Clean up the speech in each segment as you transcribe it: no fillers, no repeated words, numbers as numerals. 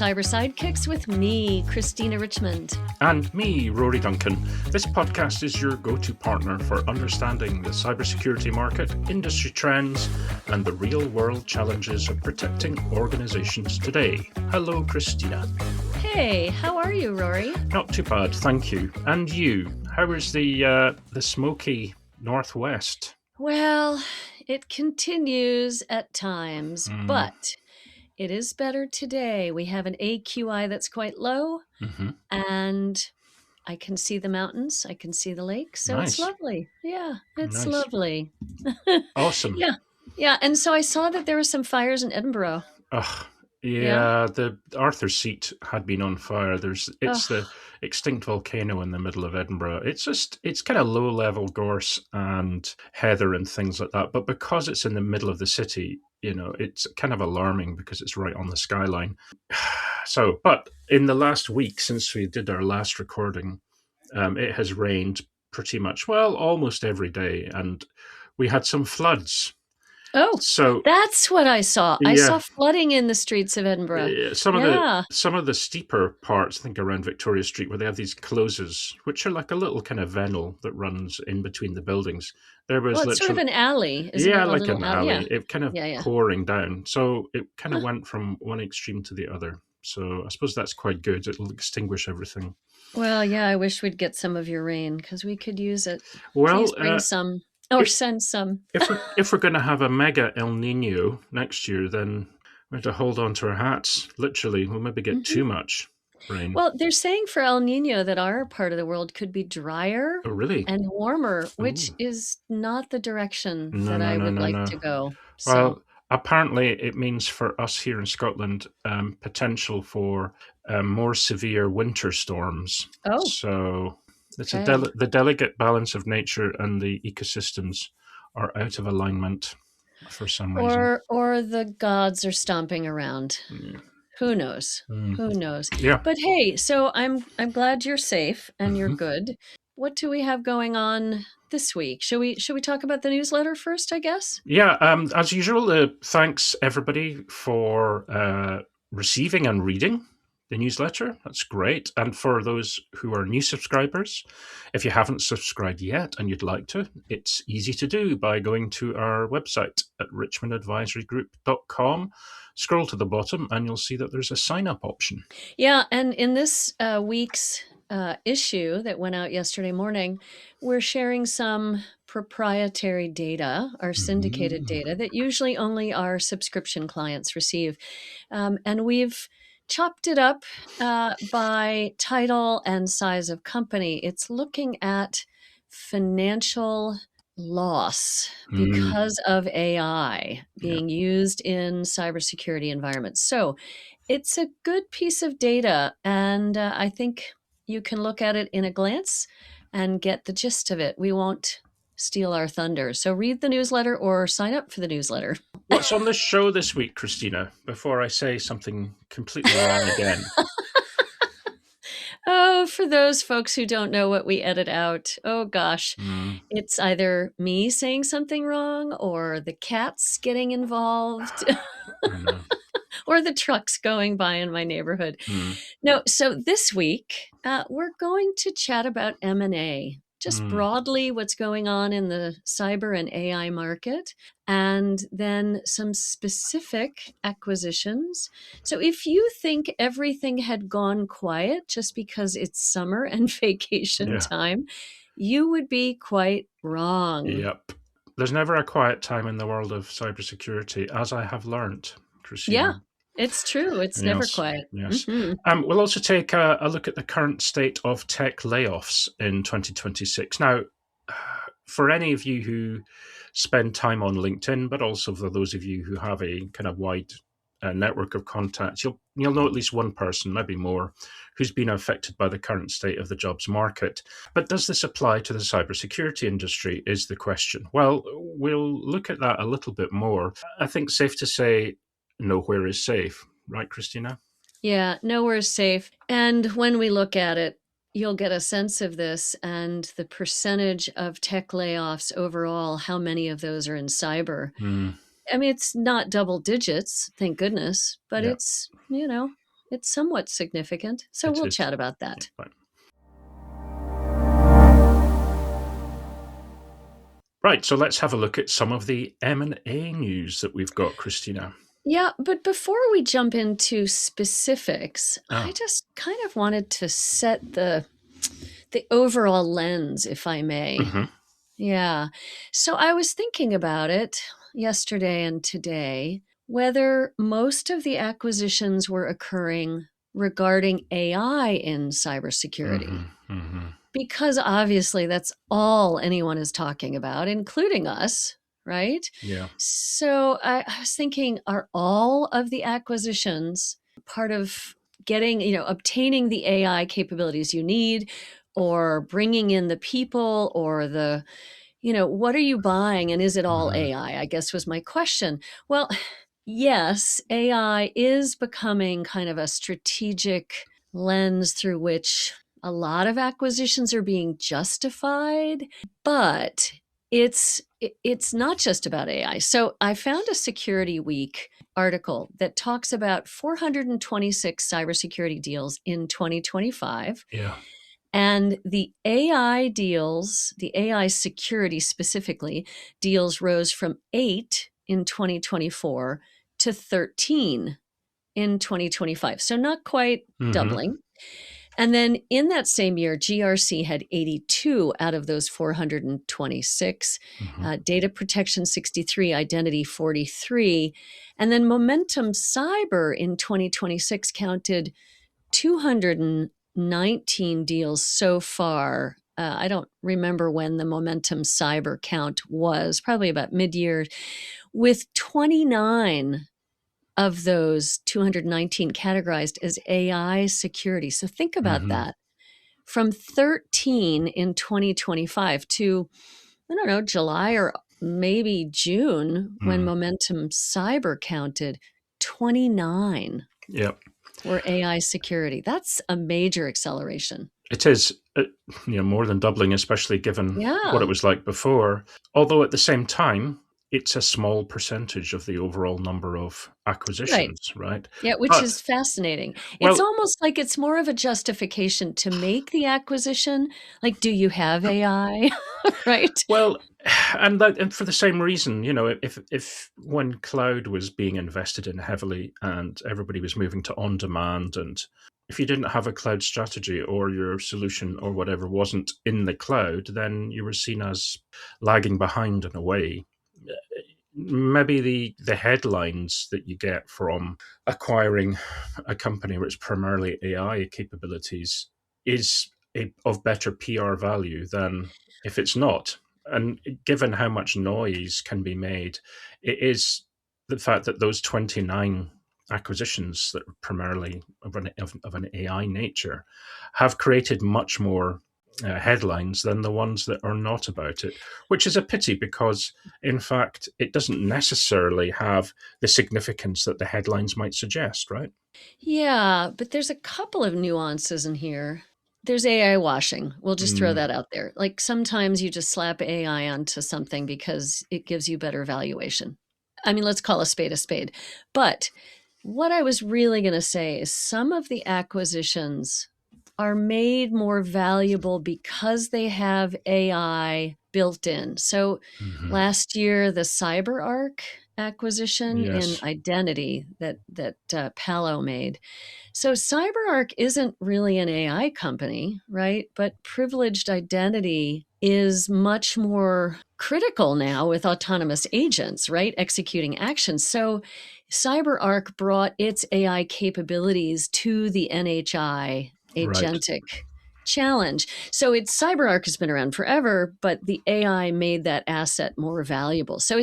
Cyber Sidekicks with me, Christina Richmond. And me, Rory Duncan. This podcast is your go-to partner for understanding the cybersecurity market, industry trends, and the real-world challenges of protecting organizations today. Hello, Christina. Hey, how are you, Rory? Not too bad, thank you. And you? How is the smoky northwest? Well, it continues at times, but it is better today. We have an AQI that's quite low, and I can see the mountains. I can see the lake, so Nice. It's lovely. Yeah, it's Nice. lovely. Awesome. Yeah. And so I saw that there were some fires in Edinburgh. Yeah, the Arthur Seat had been on fire. It's the extinct volcano in the middle of Edinburgh. It's kind of low-level gorse and heather and things like that. But because it's in the middle of the city, it's kind of alarming because it's right on the skyline. But in the last week since we did our last recording, it has rained pretty much, almost every day. And we had some floods. Oh, so that's what I saw. Yeah. I saw flooding in the streets of Edinburgh. Some of the steeper parts, I think around Victoria Street, where they have these closes, which are like a little kind of vennel that runs in between the buildings. There was it's sort of an alley. Isn't it? Like an alley. Yeah. It kind of pouring down. So it kind of went from one extreme to the other. So I suppose that's quite good. It'll extinguish everything. Well, yeah, I wish we'd get some of your rain because we could use it. Well, please bring some. Or send some. if we're going to have a mega El Nino next year, then we have to hold on to our hats. Literally, we'll maybe get too much rain. Well, they're saying for El Nino that our part of the world could be drier and warmer, which is not the direction that I would like to go. So. Well, apparently it means for us here in Scotland, potential for more severe winter storms. Oh. So... the delicate balance of nature and the ecosystems are out of alignment for some reason. Or the gods are stomping around. Who knows? Who knows? Yeah. But hey, so I'm glad you're safe and you're good. What do we have going on this week? Should we talk about the newsletter first, I guess? Yeah, as usual, thanks everybody for receiving and reading the newsletter. That's great. And for those who are new subscribers, if you haven't subscribed yet and you'd like to, it's easy to do by going to our website at richmondadvisorygroup.com. Scroll to the bottom and you'll see that there's a sign-up option. Yeah, and in this week's issue that went out yesterday morning, we're sharing some proprietary data, our syndicated data, that usually only our subscription clients receive. And we've chopped it up by title and size of company. It's looking at financial loss because of AI being used in cybersecurity environments. So it's a good piece of data, and I think you can look at it in a glance and get the gist of it. We won't steal our thunder. So read the newsletter or sign up for the newsletter. What's on the show this week, Christina, before I say something completely wrong again? Oh, for those folks who don't know what we edit out, oh gosh, it's either me saying something wrong or the cats getting involved or the trucks going by in my neighborhood. No, so this week, we're going to chat about M&A. Just broadly what's going on in the cyber and AI market, and then some specific acquisitions. So if you think everything had gone quiet just because it's summer and vacation time, you would be quite wrong. Yep. There's never a quiet time in the world of cybersecurity, as I have learned, Christina. Yeah. It's true. It's never quiet. Yes. We'll also take a look at the current state of tech layoffs in 2026. Now, for any of you who spend time on LinkedIn, but also for those of you who have a kind of wide network of contacts, you'll know at least one person, maybe more, who's been affected by the current state of the jobs market. But does this apply to the cybersecurity industry is the question. Well, we'll look at that a little bit more. I think safe to say, nowhere is safe, right, Christina? Yeah, nowhere is safe. And when we look at it, you'll get a sense of this and the percentage of tech layoffs overall, how many of those are in cyber. I mean, it's not double digits, thank goodness, but it's, it's somewhat significant. So It we'll is. chat about Yeah, that. right. Right, so let's have a look at some of the M&A news that we've got, Christina. Yeah, but before we jump into specifics, I Ah, just kind of wanted to set the overall lens, if I may. mhm, Yeah. So I was thinking about it yesterday and today, whether most of the acquisitions were occurring regarding AI in cybersecurity. mhm, mhm. Because obviously that's all anyone is talking about, including us, right? Yeah. So I was thinking, are all of the acquisitions part of getting, obtaining the AI capabilities you need, or bringing in the people, or what are you buying, and is it all Mhm, AI, I guess was my question. Well, yes, AI is becoming kind of a strategic lens through which a lot of acquisitions are being justified, but it's not just about AI. So I found a Security Week article that talks about 426 cybersecurity deals in 2025. yeah. And the AI deals, the AI security specifically, deals rose from 8 in 2024 to 13 in 2025. So not quite Mhm, doubling. And then in that same year, GRC had 82 out of those 426, mhm, data protection 63, identity 43. And then Momentum Cyber in 2026 counted 219 deals so far. I don't remember when the Momentum Cyber count was, probably about mid-year, with 29 of those 219 categorized as AI security. So think about mhm. that. From 13 in 2025 to, I don't know, July or maybe June, when Mm. Momentum Cyber counted, 29 Yep. were AI security. That's a major acceleration. It is, more than doubling, especially given what it Yeah, was like before. Although at the same time, it's a small percentage of the overall number of right. acquisitions, right? Yeah, which But is fascinating. It's well, almost like it's more of a justification to make the acquisition. Like, do you have AI? Right? well, and for the same reason, if when cloud was being invested in heavily and everybody was moving to on demand, and if you didn't have a cloud strategy or your solution or whatever wasn't in the cloud, then you were seen as lagging behind in a way. Maybe the headlines that you get from acquiring a company which primarily AI capabilities is of better PR value than if it's not. And given how much noise can be made, it is the fact that those 29 acquisitions that are primarily of an AI nature have created much more headlines than the ones that are not about it, which is a pity because, in fact, it doesn't necessarily have the significance that the headlines might suggest, right? Yeah, but there's a couple of nuances in here. There's AI washing. We'll just throw Mm, that out there. Like sometimes you just slap AI onto something because it gives you better valuation. I mean, let's call a spade a spade. But what I was really going to say is some of the acquisitions are made more valuable because they have AI built in. So mhm. last year, the CyberArk acquisition in Yes, identity that Palo made. So CyberArk isn't really an AI company, right? But privileged identity is much more critical now with autonomous agents, right? Executing actions. So CyberArk brought its AI capabilities to the NHI right. agentic challenge. So it's CyberArk has been around forever, but the AI made that asset more valuable. So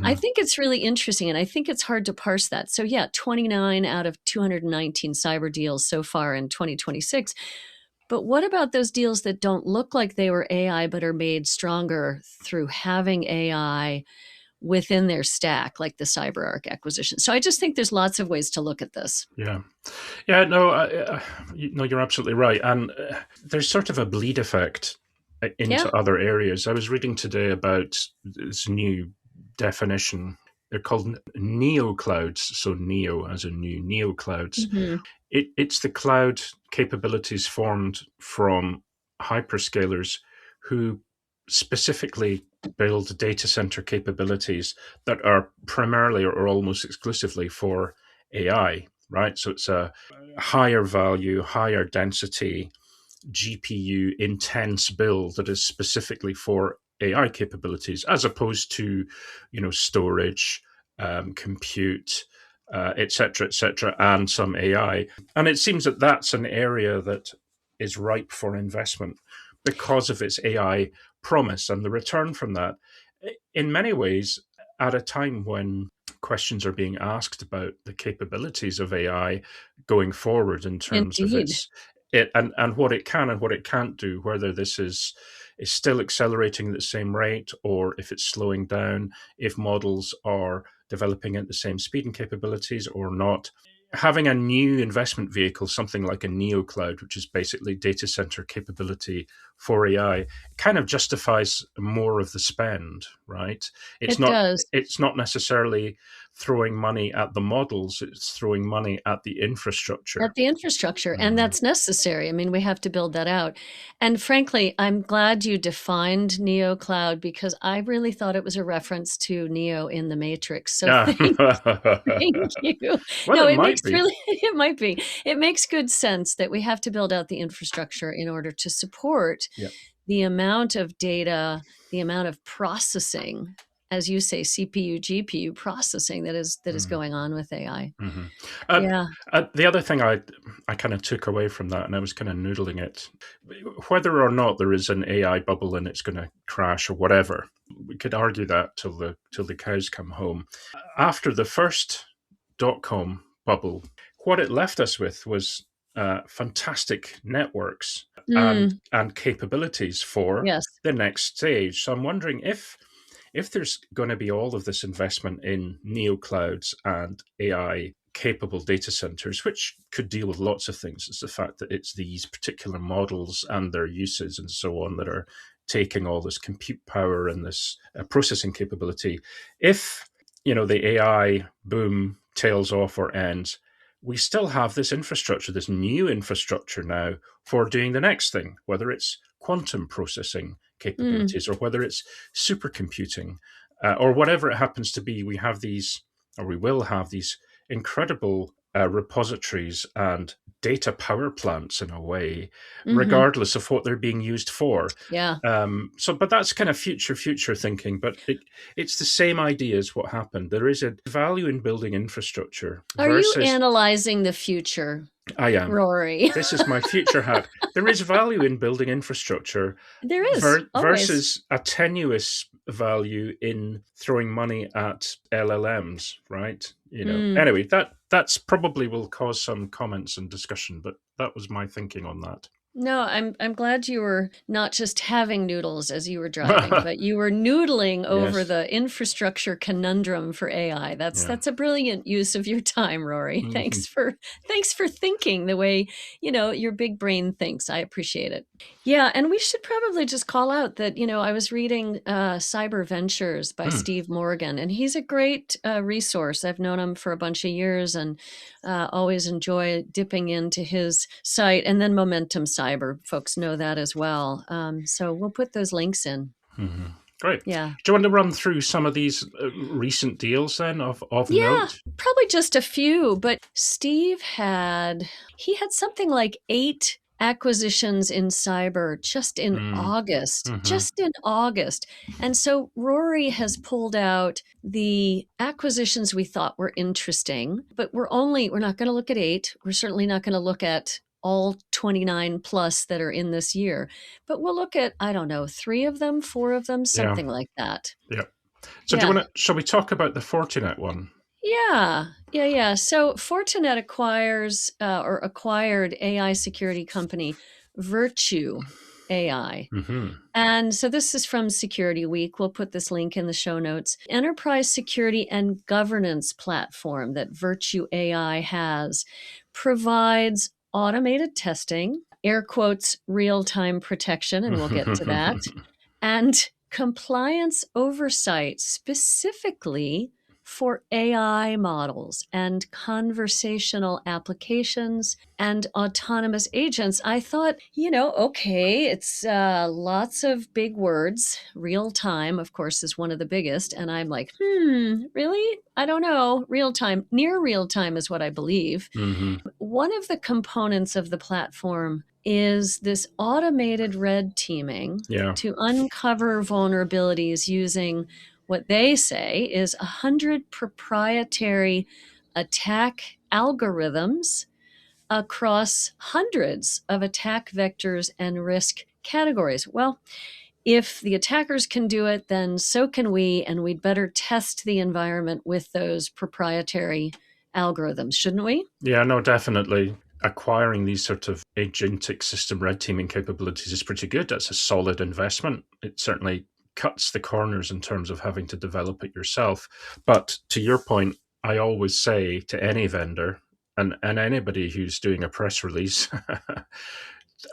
I Mhm. think it's really interesting, and I think it's hard to parse that. So yeah, 29 out of 219 cyber deals so far in 2026. But what about those deals that don't look like they were AI but are made stronger through having AI within their stack, like the CyberArk acquisition? So I just think there's lots of ways to look at this. Yeah. Yeah, no, no, you're absolutely right. And there's sort of a bleed effect Yeah. into other areas. I was reading today about this new definition. they're called neo clouds. So neo as a new neo clouds. Mhm. It's the cloud capabilities formed from hyperscalers who specifically build data center capabilities that are primarily or almost exclusively for AI, right? So it's a higher value, higher density GPU intense build that is specifically for AI capabilities, as opposed to, storage, compute, et cetera, and some AI. And it seems that that's an area that is ripe for investment because of its AI promise and the return from that. In many ways, at a time when questions are being asked about the capabilities of AI going forward in terms of Indeed. and what it can and what it can't do, whether this is still accelerating at the same rate or if it's slowing down, if models are developing at the same speed and capabilities or not. Having a new investment vehicle, something like a neocloud, which is basically data center capability for AI, kind of justifies more of the spend, right? It's It not does. it's not necessarily throwing money at the models, it's throwing money at the infrastructure. At the infrastructure, and Mhm. that's necessary. I mean, we have to build that out. And frankly, I'm glad you defined Neo Cloud because I really thought it was a reference to Neo in The Matrix. So Yeah. thank you. Well, No, it it might makes be. really it might be. It makes good sense that we have to build out the infrastructure in order to support Yeah. the amount of data, the amount of processing, as you say, CPU, GPU processing that is Mhm. going on with AI. Mhm. Uh, Yeah. the other thing I kind of took away from that, and I was kind of noodling it, whether or not there is an AI bubble and it's going to crash or whatever, we could argue that till the cows come home. After the first dot-com bubble, what it left us with was fantastic networks and Mm, and capabilities for yes. the next stage. So I'm wondering if there's going to be all of this investment in neoclouds and AI capable data centers, which could deal with lots of things. It's the fact that it's these particular models and their uses and so on that are taking all this compute power and this processing capability. If the AI boom tails off or ends, we still have this infrastructure, this new infrastructure now for doing the next thing, whether it's quantum processing Mm, capabilities or whether it's supercomputing or whatever it happens to be. We have these, or we will have these incredible repositories and data power plants in a way, mhm. regardless of what they're being used for. Yeah. But that's kind of future thinking. But it's the same idea as what happened. There is a value in building infrastructure Are you versus analyzing the future, I am. Rory? This is my future hat. There is value in building infrastructure There is, always. versus a tenuous value in throwing money at LLMs, right? Mm. Anyway, that's probably will cause some comments and discussion, but that was my thinking on that. No, I'm glad you were not just having noodles as you were driving, but you were noodling over Yes. the infrastructure conundrum for AI. That's Yeah. that's a brilliant use of your time, Rory. Mhm. Thanks for thinking the way, your big brain thinks. I appreciate it. Yeah, and we should probably just call out that, I was reading Cyber Ventures by Hmm. Steve Morgan, and he's a great resource. I've known him for a bunch of years and always enjoy dipping into his site. And then Momentum Cyber, folks know that as well. So we'll put those links in. Mhm. Great. Yeah. Do you want to run through some of these recent deals then of Yeah, note? probably just a few, but he had something like 8 acquisitions in cyber just in Mm. August, Hmm. just in August. And so Rory has pulled out the acquisitions we thought were interesting, but we're not going to look at 8. We're certainly not going to look at all 29 plus that are in this year, but we'll look at, I don't know, 3 of them, 4 of them, Yeah. something like that. Yeah. So do you Yeah. want to? Shall we talk about the Fortinet one? Yeah, yeah, yeah. So Fortinet acquired AI security company Virtue AI. Hmm. And so this is from Security Week. We'll put this link in the show notes. Enterprise security and governance platform that Virtue AI has provides automated testing, air quotes, real time protection, and we'll get to that, and compliance oversight specifically for AI models and conversational applications and autonomous agents, I thought, okay, it's lots of big words. Real time, of course, is one of the biggest. And I'm like, really? I don't know. Real time, near real time is what I believe. Mm-hmm. One of the components of the platform is this automated red teaming Yeah. to uncover vulnerabilities using what they say is 100 proprietary attack algorithms across hundreds of attack vectors and risk categories. Well, if the attackers can do it, then so can we, and we'd better test the environment with those proprietary algorithms, shouldn't we? Yeah, no, definitely. Acquiring these sort of agentic system red teaming capabilities is pretty good. That's a solid investment. It certainly cuts the corners in terms of having to develop it yourself. But to your point, I always say to any vendor and anybody who's doing a press release,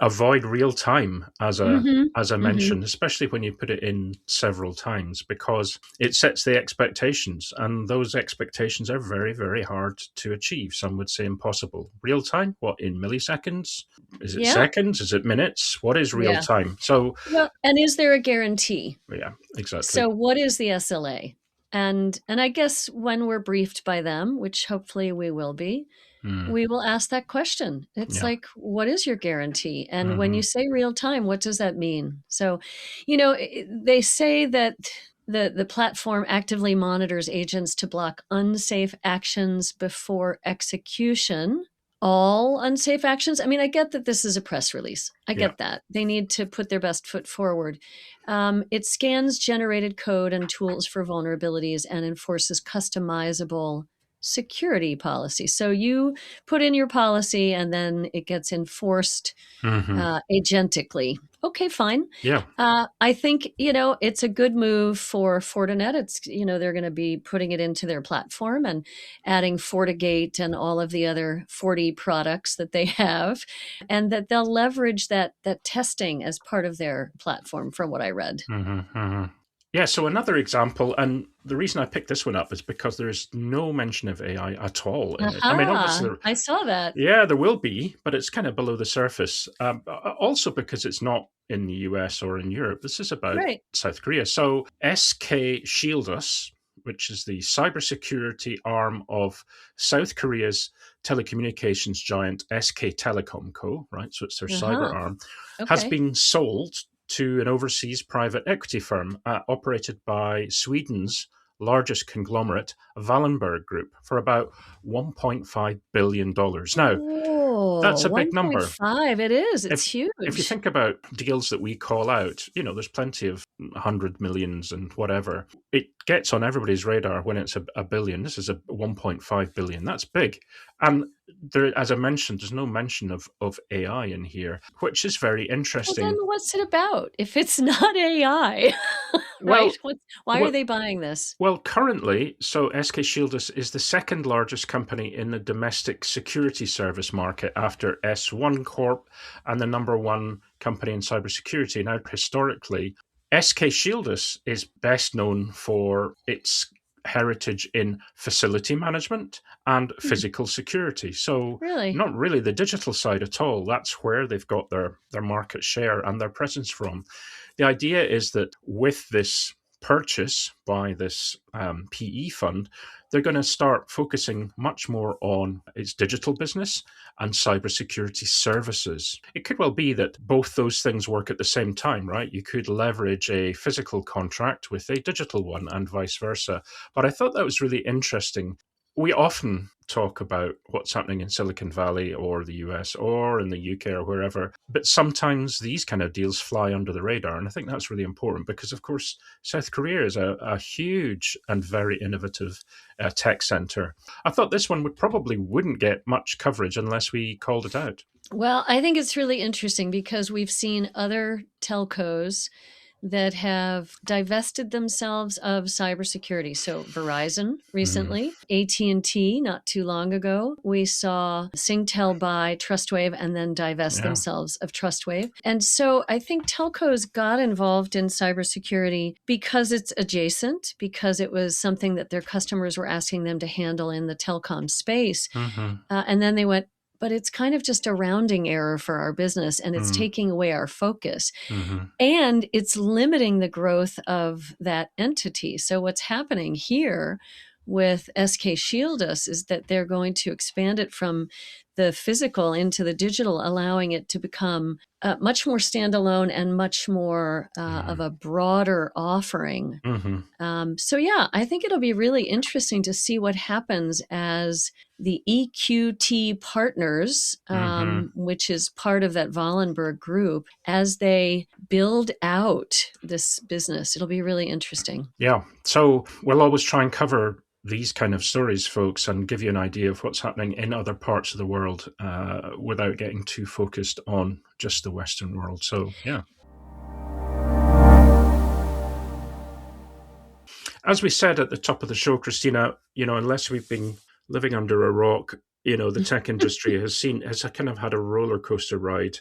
avoid real time Mm-hmm. as I Mm-hmm. mentioned, especially when you put it in several times, because it sets the expectations, and those expectations are very, very hard to achieve. Some would say impossible. Real time, what, in milliseconds? Is it Yeah. seconds? Is it minutes? What is real Yeah. time? So, Well, and is there a guarantee? yeah, exactly. So what is the SLA? And I guess when we're briefed by them, which hopefully we will be, Mm, we will ask that question. It's yeah. like, what is your guarantee? And when Hmm. you say real time, what does that mean? So, they say that the platform actively monitors agents to block unsafe actions before execution. All unsafe actions. I mean, I get that this is a press release. I Yeah. get that. They need to put their best foot forward. It scans generated code and tools for vulnerabilities and enforces customizable security policy. So you put in your policy and then it gets enforced Hmm. agentically. Okay, fine. Yeah. I think, it's a good move for Fortinet. It's, they're going to be putting it into their platform and adding FortiGate and all of the other 40 products that they have, and that they'll leverage that testing as part of their platform, from what I read. Hmm. Hmm. Yeah, so another example, and the reason I picked this one up is because there is no mention of AI at all in it. I mean, Aha, obviously, I saw that. yeah, there will be, but it's kind of below the surface. Also, because it's not in the US or in Europe. This is about Right. South Korea. So, SK Shield Us, which is the cybersecurity arm of South Korea's telecommunications giant SK Telecom Co., right? So, it's their cyber Uh-huh. arm, has Okay. been sold to an overseas private equity firm operated by Sweden's largest conglomerate, Wallenberg Group, for about $1.5 billion. Now, Oh, that's a big number. 1.5. It is. It's If you huge. think about deals that we call out, there's plenty of 100 millions and whatever. It gets on everybody's radar when it's a billion. This is a 1.5 billion. That's big. And there, as I mentioned, there's no mention of AI in here, which is very Well, then interesting. what's it about if it's not AI? Right? Well, Why are well, they buying this? Well, currently, so SK Shieldus is the second largest company in the domestic security service market after S1 Corp and the number one company in cybersecurity. Now, historically, SK Shieldus is best known for its heritage in facility management and Hmm, physical security. So, really? not really the digital side at all. That's where they've got their market share and their presence from. The idea is that with this purchase by this PE fund, they're going to start focusing much more on its digital business and cybersecurity services. It could well be that both those things work at the same time, right? You could leverage a physical contract with a digital one and vice versa. But I thought that was really interesting. We often talk about what's happening in Silicon Valley or the US or in the UK or wherever, but sometimes these kind of deals fly under the radar. And I think that's really important because, of course, South Korea is a huge and very innovative tech center. I thought this one probably wouldn't get much coverage unless we called it out. Well, I think it's really interesting because we've seen other telcos that have divested themselves of cybersecurity. So Verizon recently, AT&T not too long ago. We saw Singtel buy Trustwave and then divest Yeah. themselves of Trustwave. And so I think telcos got involved in cybersecurity because it's adjacent, because it was something that their customers were asking them to handle in the telecom space. And then they went, but it's kind of just a rounding error for our business, and it's taking away our focus. And it's limiting the growth of that entity. So what's happening here with SK Shield Us is that they're going to expand it from the physical into the digital, allowing it to become much more standalone and much more of a broader offering. So yeah, I think it'll be really interesting to see what happens as the EQT partners, which is part of that Wallenberg group, as they build out this business. It'll be really interesting. Yeah. So we'll always try and cover these kind of stories, folks, and give you an idea of what's happening in other parts of the world without getting too focused on just the Western world. So, yeah. As we said at the top of the show, Christina, unless we've been living under a rock, the tech industry has kind of had a roller coaster ride,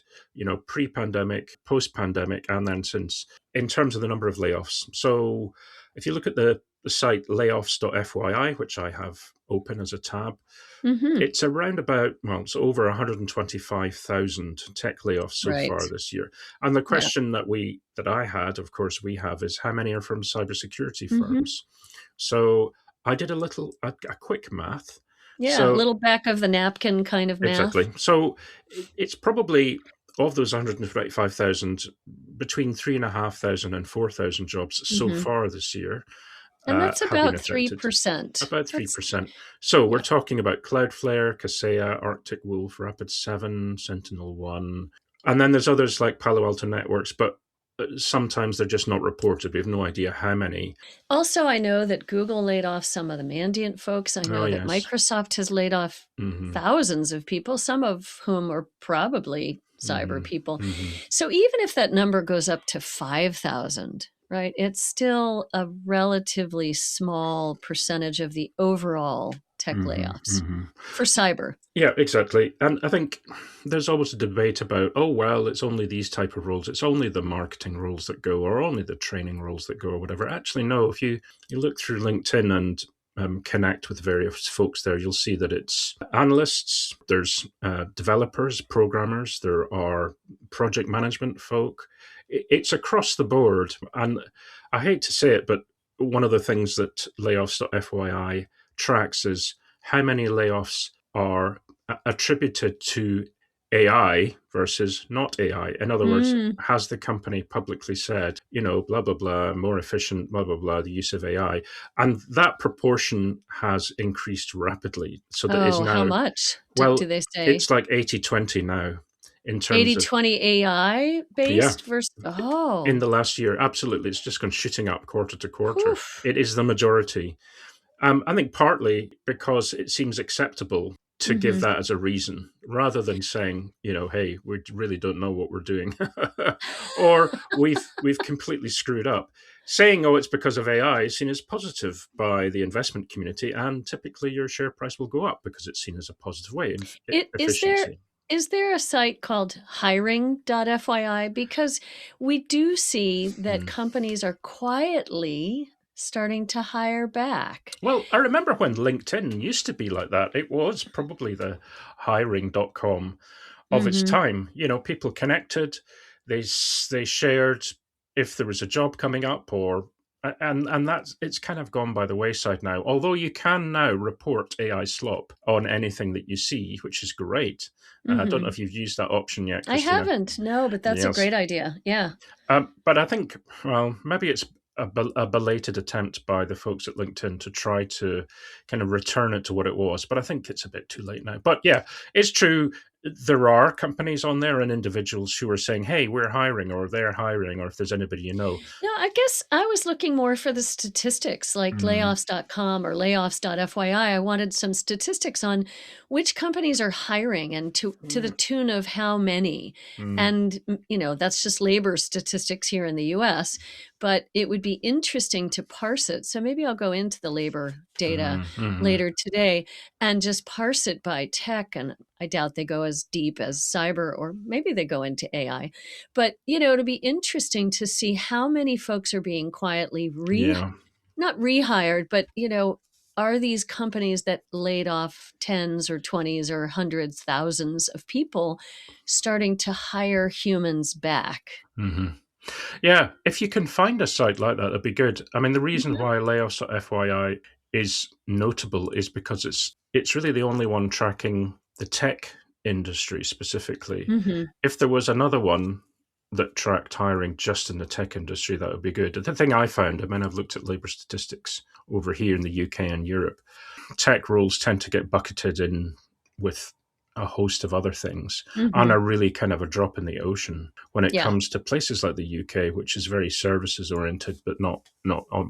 pre-pandemic, post-pandemic, and then since, in terms of the number of layoffs. So if you look at the site layoffs.fyi, which I have open as a tab, it's around it's over 125,000 tech layoffs so far this year. And the question that I had, of course, we have is how many are from cybersecurity firms? So I did a quick math. Yeah, so, a little back of the napkin kind of math. Exactly. So it's probably, of those 125,000, between 3,500 and 4,000 jobs so far this year. And that's about 3%. About 3%. So we're talking about Cloudflare, Kaseya, Arctic Wolf, Rapid7, Sentinel-1. And then there's others like Palo Alto Networks, but sometimes they're just not reported. We have no idea how many. Also, I know that Google laid off some of the Mandiant folks. I know that Microsoft has laid off thousands of people, some of whom are probably cyber people. So even if that number goes up to 5,000, right, it's still a relatively small percentage of the overall tech layoffs for cyber. Yeah, exactly. And I think there's always a debate about, it's only these type of roles. It's only the marketing roles that go, or only the training roles that go, or whatever. Actually, no, if you look through LinkedIn and connect with various folks there, you'll see that it's analysts, there's developers, programmers, there are project management folk. It's across the board. And I hate to say it, but one of the things that layoffs.fyi tracks is how many layoffs are attributed to AI versus not AI. In other words, has the company publicly said, blah, blah, blah, more efficient, blah, blah, blah, the use of AI. And that proportion has increased rapidly. So that is now. How much do they say? It's like 80-20 now. In terms 80-20 AI based versus in the last year, absolutely, it's just gone shooting up quarter to quarter. Oof. It is the majority. I think partly because it seems acceptable to give that as a reason, rather than saying, hey, we really don't know what we're doing, or we've completely screwed up. Saying, it's because of AI is seen as positive by the investment community, and typically your share price will go up because it's seen as a positive way. Efficiency. Is there a site called hiring.fyi? Because we do see that companies are quietly starting to hire back. Well, I remember when LinkedIn used to be like that. It was probably the hiring.com of its time. People connected, they shared if there was a job coming up, and that's, it's kind of gone by the wayside now. Although you can now report AI slop on anything that you see, which is great. I don't know if you've used that option yet, Christina. I haven't, no, but that's a great idea. Yeah. But I think, maybe it's a belated attempt by the folks at LinkedIn to try to kind of return it to what it was. But I think it's a bit too late now. But yeah, it's true. there are companies on there and individuals who are saying, hey, we're hiring, or they're hiring, or if there's anybody you know. No, I guess I was looking more for the statistics like layoffs.com or layoffs.fyi. I wanted some statistics on which companies are hiring and to the tune of how many. And, that's just labor statistics here in the US, but it would be interesting to parse it. So maybe I'll go into the labor data later today and just parse it by tech. And I doubt they go as deep as cyber, or maybe they go into AI. But, it'll be interesting to see how many folks are being quietly not rehired, but, are these companies that laid off tens or 20s or hundreds, thousands of people starting to hire humans back? Yeah, if you can find a site like that, that'd be good. I mean, the reason why layoffs.fyi is notable is because it's really the only one tracking the tech industry specifically. If there was another one that tracked hiring just in the tech industry, that would be good. The thing I found, I mean, I've looked at labor statistics over here in the UK and Europe. Tech roles tend to get bucketed in with a host of other things and are really kind of a drop in the ocean when it comes to places like the UK, which is very services oriented, but not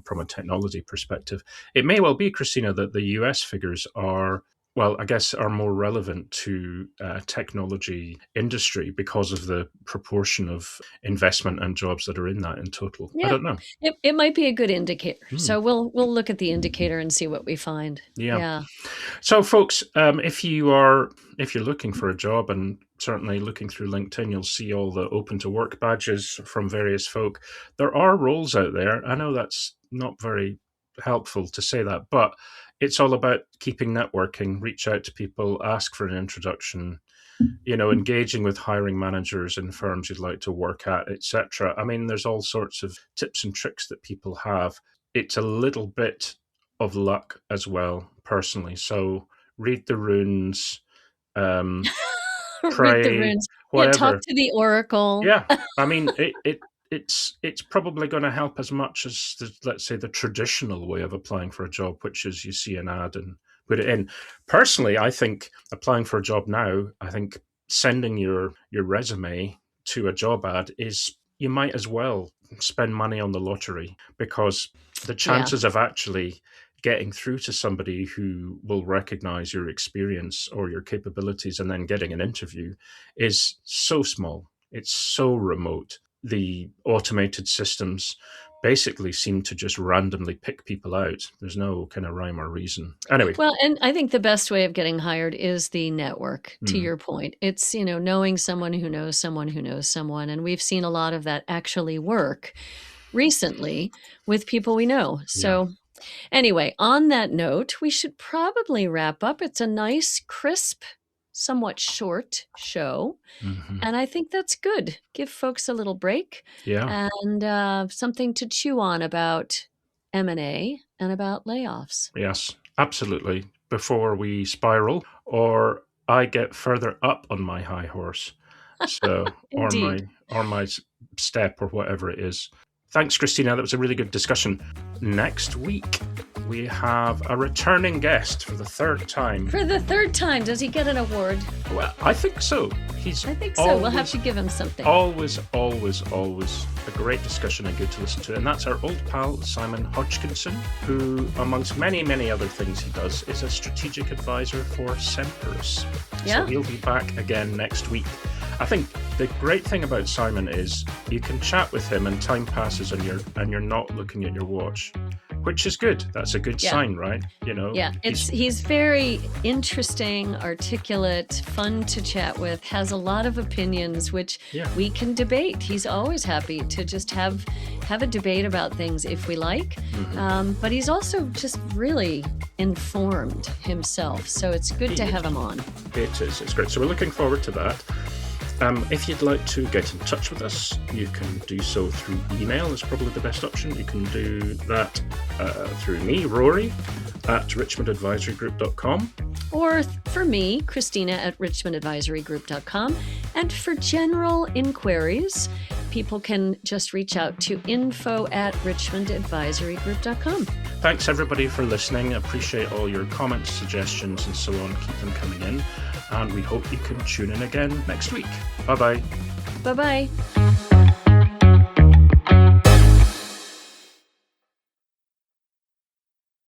from a technology perspective. It may well be, Christina, that the US figures are, well, I guess, are more relevant to technology industry because of the proportion of investment and jobs that are in that in total. I don't know. It might be a good indicator. So we'll look at the indicator and see what we find. Yeah. So, folks, if you're looking for a job, and certainly looking through LinkedIn, you'll see all the open to work badges from various folk. There are roles out there. I know that's not very helpful to say that, but it's all about keeping networking, reach out to people, ask for an introduction, engaging with hiring managers in firms you'd like to work at, etc. I mean, there's all sorts of tips and tricks that people have. It's a little bit of luck as well, personally. So read the runes, Read pray, the runes. whatever. Talk to the oracle. Yeah, I mean, it's probably going to help as much as let's say the traditional way of applying for a job, which is you see an ad and put it in. Personally, I think applying for a job now, I think sending your resume to a job ad is, you might as well spend money on the lottery, because the chances of actually getting through to somebody who will recognize your experience or your capabilities and then getting an interview is so small. It's so remote. The automated systems basically seem to just randomly pick people out. There's no kind of rhyme or reason. Anyway. Well, and I think the best way of getting hired is the network, to your point. It's, knowing someone who knows someone who knows someone. And we've seen a lot of that actually work recently with people we know. So anyway, on that note, we should probably wrap up. It's a nice, crisp, somewhat short show. And I think that's good. Give folks a little break and something to chew on about M&A and about layoffs. Yes, absolutely. Before we spiral or I get further up on my high horse. So or my step or whatever it is. Thanks, Christina. That was a really good discussion. Next week, we have a returning guest for the third time. For the third time? Does he get an award? Well, I think so. I think so. We'll have to give him something. Always a great discussion and good to listen to. And that's our old pal, Simon Hodgkinson, who, amongst many, many other things he does, is a strategic advisor for Semperis. So he'll be back again next week. I think the great thing about Simon is you can chat with him and time passes and you're not looking at your watch, which is good. That's a good sign, right? He's very interesting, articulate, fun to chat with, has a lot of opinions, which we can debate. He's always happy to just have a debate about things if we like. But he's also just really informed himself. So it's good to have him on. It is. It's great. So we're looking forward to that. If you'd like to get in touch with us, you can do so through email. Is probably the best option. You can do that through me, Rory, at richmondadvisorygroup.com. Or for me, Christina at richmondadvisorygroup.com. And for general inquiries, people can just reach out to info@richmondadvisorygroup.com. Thanks, everybody, for listening. I appreciate all your comments, suggestions, and so on. Keep them coming in. And we hope you can tune in again next week. Bye-bye. Bye-bye.